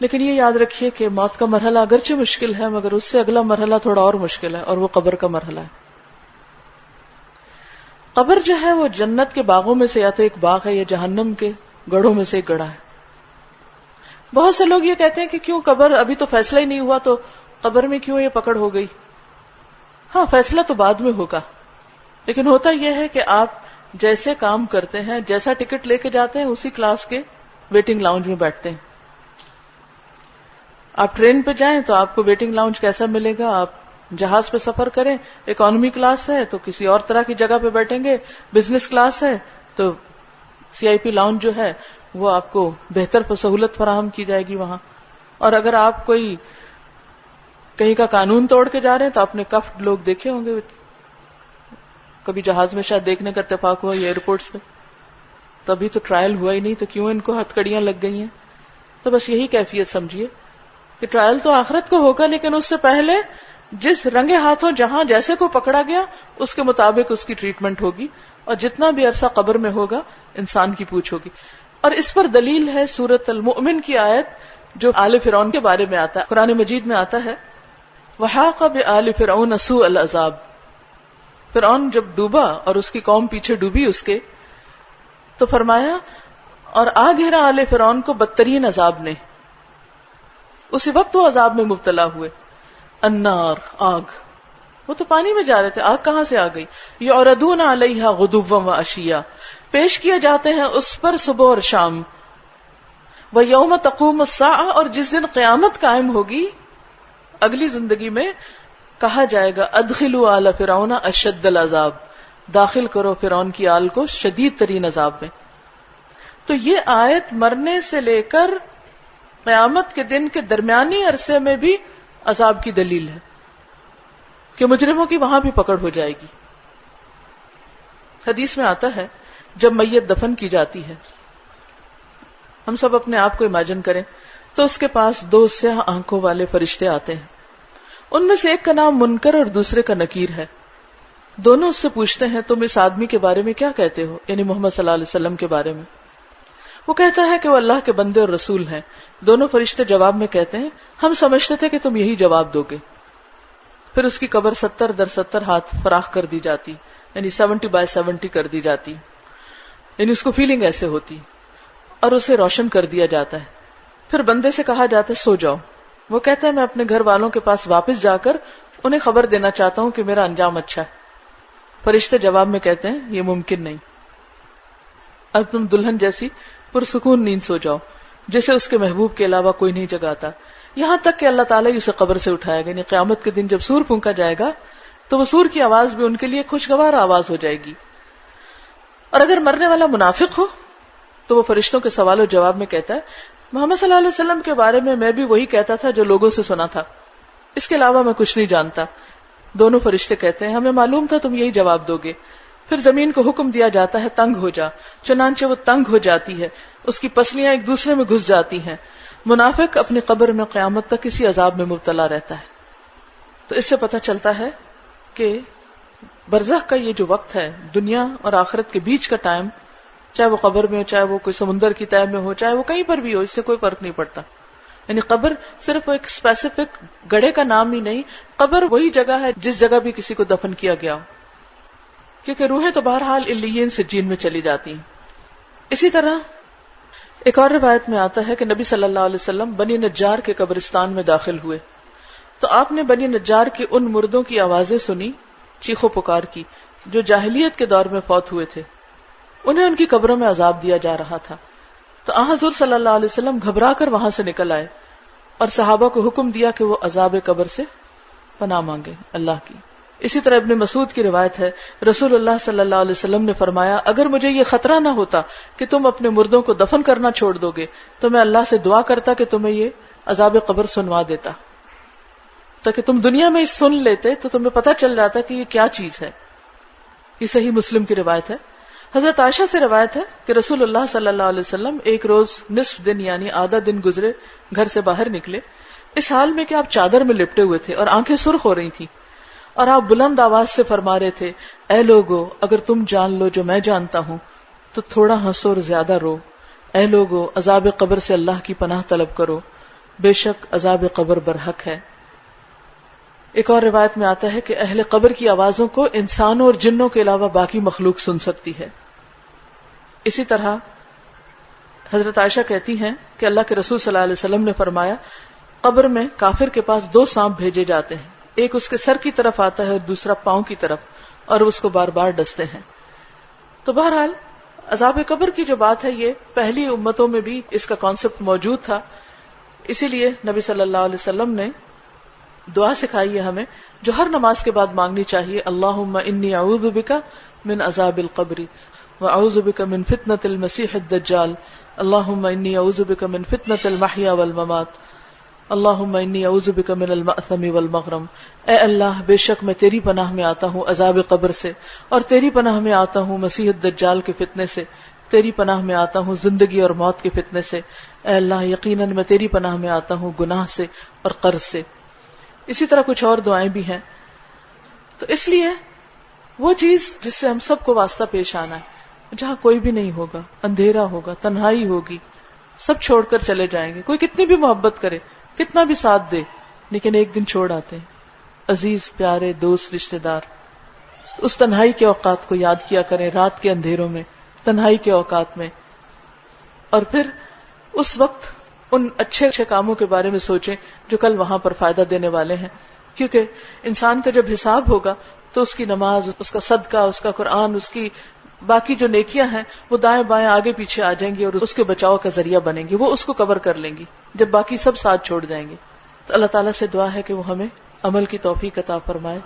لیکن یہ یاد رکھیے کہ موت کا مرحلہ اگرچہ مشکل ہے مگر اس سے اگلا مرحلہ تھوڑا اور مشکل ہے، اور وہ قبر کا مرحلہ ہے. قبر جو ہے وہ جنت کے باغوں میں سے یا تو ایک باغ ہے یا جہنم کے گڑھوں میں سے ایک گڑھا ہے. بہت سے لوگ یہ کہتے ہیں کہ کیوں قبر، ابھی تو فیصلہ ہی نہیں ہوا تو قبر میں کیوں یہ پکڑ ہو گئی. ہاں فیصلہ تو بعد میں ہوگا، لیکن ہوتا یہ ہے کہ آپ جیسے کام کرتے ہیں، جیسا ٹکٹ لے کے جاتے ہیں، اسی کلاس کے ویٹنگ لاؤنج میں بیٹھتے ہیں. آپ ٹرین پہ جائیں تو آپ کو ویٹنگ لاؤنج کیسا ملے گا، آپ جہاز پہ سفر کریں اکانومی کلاس ہے تو کسی اور طرح کی جگہ پہ بیٹھیں گے، بزنس کلاس ہے تو CIP لاؤنج جو ہے وہ آپ کو بہتر سہولت فراہم کی جائے گی وہاں. اور اگر آپ کوئی کہیں کا قانون توڑ کے جا رہے ہیں تو آپ نے کفڈ لوگ دیکھے ہوں گے، کبھی جہاز میں شاید دیکھنے کا اتفاق ہوا یا ایئرپورٹس پہ، تو ابھی تو ٹرائل ہوا ہی نہیں تو کیوں ان کو ہتھکڑیاں لگ گئی ہیں. تو بس یہی کیفیت سمجھیے کہ ٹرائل تو آخرت کو ہوگا، لیکن اس سے پہلے جس رنگے ہاتھوں جہاں جیسے کو پکڑا گیا اس کے مطابق اس کی ٹریٹمنٹ ہوگی، اور جتنا بھی عرصہ قبر میں ہوگا انسان کی پوچھ ہوگی. اور اس پر دلیل ہے سورۃ المؤمن کی آیت جو آل فرعون کے بارے میں آتا ہے. قرآن مجید میں آتا ہے وَحَاقَ بِآلِ فِرْعَوْنَ سُوءَ الْعَذَابِ. فرعون جب ڈوبا اور اس کی قوم پیچھے ڈوبی اس کے، تو فرمایا اور آ گھیرا آل فرعون کو بدترین عذاب نے. اسی وقت وہ عذاب میں مبتلا ہوئے. النار، آگ. وہ تو پانی میں جا رہے تھے، آگ کہاں سے آ گئی. یعرضون علیہا غدوا وعشیا، پیش کیے جاتے ہیں اس پر صبح اور شام. ویوم تقوم الساعہ، اور جس دن قیامت قائم ہوگی اگلی زندگی میں کہا جائے گا ادخلوا آل فرعون اشد العذاب، داخل کرو فرعون کی آل کو شدید ترین عذاب میں. تو یہ آیت مرنے سے لے کر قیامت کے دن کے درمیانی عرصے میں بھی عذاب کی دلیل ہے کہ مجرموں کی وہاں بھی پکڑ ہو جائے گی. حدیث میں آتا ہے جب میت دفن کی جاتی ہے، ہم سب اپنے آپ کو امیجن کریں تو اس کے پاس 2 سیاہ آنکھوں والے فرشتے آتے ہیں. ان میں سے ایک کا نام منکر اور دوسرے کا نکیر ہے. دونوں اس سے پوچھتے ہیں تم اس آدمی کے بارے میں کیا کہتے ہو، یعنی محمد صلی اللہ علیہ وسلم کے بارے میں. وہ کہتا ہے کہ وہ اللہ کے بندے اور رسول ہیں. دونوں فرشتے جواب میں کہتے ہیں ہم سمجھتے تھے کہ تم یہی جواب دو گے. پھر اس کی قبر 70x70 ہاتھ فراخ کر دی جاتی، یعنی 70x70 کر دی جاتی، یعنی اس کو فیلنگ ایسے ہوتی، اور اسے روشن کر دیا جاتا ہے. پھر بندے سے کہا جاتا ہے سو جاؤ. وہ کہتا ہے میں اپنے گھر والوں کے پاس واپس جا کر انہیں خبر دینا چاہتا ہوں کہ میرا انجام اچھا ہے. فرشتے جواب میں کہتے ہیں یہ ممکن نہیں، اب تم دلہن جیسی پرسکون نیند سو جاؤ جسے اس کے محبوب کے علاوہ کوئی نہیں جگاتا. یہاں تک کہ اللہ تعالیٰ اسے قبر سے اٹھائے گا، یعنی قیامت کے دن جب سور پھونکا جائے گا تو وہ سور کی آواز بھی ان کے لیے خوشگوار آواز ہو جائے گی. اور اگر مرنے والا منافق ہو تو وہ فرشتوں کے سوال و جواب میں کہتا ہے محمد صلی اللہ علیہ وسلم کے بارے میں بھی وہی کہتا تھا جو لوگوں سے سنا تھا، اس کے علاوہ میں کچھ نہیں جانتا. دونوں فرشتے کہتے ہیں ہمیں معلوم تھا تم یہی جواب دو گے. پھر زمین کو حکم دیا جاتا ہے تنگ ہو جا، چنانچہ وہ تنگ ہو جاتی ہے، اس کی پسلیاں ایک دوسرے میں گھس جاتی ہیں. منافق اپنی قبر میں قیامت تک اسی عذاب میں مبتلا رہتا ہے. تو اس سے پتہ چلتا ہے کہ برزخ کا یہ جو وقت ہے، دنیا اور آخرت کے بیچ کا ٹائم، چاہے وہ قبر میں ہو، چاہے وہ کوئی سمندر کی تہہ میں ہو، چاہے وہ کہیں پر بھی ہو، اس سے کوئی فرق نہیں پڑتا. یعنی قبر صرف ایک اسپیسیفک گڑھے کا نام ہی نہیں، قبر وہی جگہ ہے جس جگہ بھی کسی کو دفن کیا گیا ہو، کیونکہ روحیں تو بہرحال علیین سجین میں چلی جاتی ہیں. اسی طرح ایک اور روایت میں آتا ہے کہ نبی صلی اللہ علیہ وسلم بنی نجار کے قبرستان میں داخل ہوئے تو آپ نے بنی نجار کے ان مردوں کی آوازیں سنی، چیخو پکار کی، جو جاہلیت کے دور میں فوت ہوئے تھے. انہیں ان کی قبروں میں عذاب دیا جا رہا تھا. تو حضور صلی اللہ علیہ وسلم گھبرا کر وہاں سے نکل آئے اور صحابہ کو حکم دیا کہ وہ عذاب قبر سے پناہ مانگے اللہ کی. اسی طرح ابن مسعود کی روایت ہے رسول اللہ صلی اللہ علیہ وسلم نے فرمایا اگر مجھے یہ خطرہ نہ ہوتا کہ تم اپنے مردوں کو دفن کرنا چھوڑ دو گے تو میں اللہ سے دعا کرتا کہ تمہیں یہ عذاب قبر سنوا دیتا، تاکہ تم دنیا میں سن لیتے تو تمہیں پتہ چل جاتا کہ یہ کیا چیز ہے. یہ صحیح مسلم کی روایت ہے. حضرت عائشہ سے روایت ہے کہ رسول اللہ صلی اللہ علیہ وسلم ایک روز نصف دن یعنی آدھا دن گزرے گھر سے باہر نکلے، اس حال میں کہ آپ چادر میں لپٹے ہوئے تھے اور آنکھیں سرخ ہو رہی تھیں، اور آپ بلند آواز سے فرما رہے تھے اے لوگو اگر تم جان لو جو میں جانتا ہوں تو تھوڑا ہنسو اور زیادہ رو. اے لوگو عذاب قبر سے اللہ کی پناہ طلب کرو. بے شک عذاب قبر برحق ہے. ایک اور روایت میں آتا ہے کہ اہل قبر کی آوازوں کو انسانوں اور جنوں کے علاوہ باقی مخلوق سن سکتی ہے. اسی طرح حضرت عائشہ کہتی ہیں کہ اللہ کے رسول صلی اللہ علیہ وسلم نے فرمایا قبر میں کافر کے پاس 2 سانپ بھیجے جاتے ہیں، ایک اس کے سر کی طرف آتا ہے اور دوسرا پاؤں کی طرف، اور اس کو بار بار ڈستے ہیں. تو بہرحال عذاب قبر کی جو بات ہے یہ پہلی امتوں میں بھی اس کا کانسیپٹ موجود تھا. اسی لیے نبی صلی اللہ علیہ وسلم نے دعا سکھائی ہے ہمیں جو ہر نماز کے بعد مانگنی چاہیے. اللہم انی اعوذ بک من عذاب القبر واعوذ بک من فتنة المسیح الدجال اللہم انی اعوذ بک من فتنة المحیا والممات اللہم انی اعوذ بک من المأثم والمغرم. اے اللہ بے شک میں تیری پناہ میں آتا ہوں عذاب قبر سے، اور تیری پناہ میں آتا ہوں مسیح الدجال کے فتنے سے، تیری پناہ میں آتا ہوں زندگی اور موت کے فتنے سے. اے اللہ یقیناً میں تیری پناہ میں آتا ہوں گناہ سے اور قرض سے. اسی طرح کچھ اور دعائیں بھی ہیں. تو اس لیے وہ چیز جس سے ہم سب کو واسطہ پیش آنا ہے، جہاں کوئی بھی نہیں ہوگا، اندھیرا ہوگا، تنہائی ہوگی، سب چھوڑ کر چلے جائیں گے. کوئی کتنی بھی محبت کرے، کتنا بھی ساتھ دے، لیکن ایک دن چھوڑ آتے ہیں عزیز پیارے دوست رشتہ دار. اس تنہائی کے اوقات کو یاد کیا کریں، رات کے اندھیروں میں، تنہائی کے اوقات میں، اور پھر اس وقت ان اچھے اچھے کاموں کے بارے میں سوچیں جو کل وہاں پر فائدہ دینے والے ہیں. کیونکہ انسان کا جب حساب ہوگا تو اس کی نماز، اس کا صدقہ، اس کا قرآن، اس کی باقی جو نیکیاں ہیں وہ دائیں بائیں آگے پیچھے آ جائیں گی اور اس کے بچاؤ کا ذریعہ بنیں گی، وہ اس کو کور کر لیں گی جب باقی سب ساتھ چھوڑ جائیں گے. تو اللہ تعالیٰ سے دعا ہے کہ وہ ہمیں عمل کی توفیق عطا فرمائے.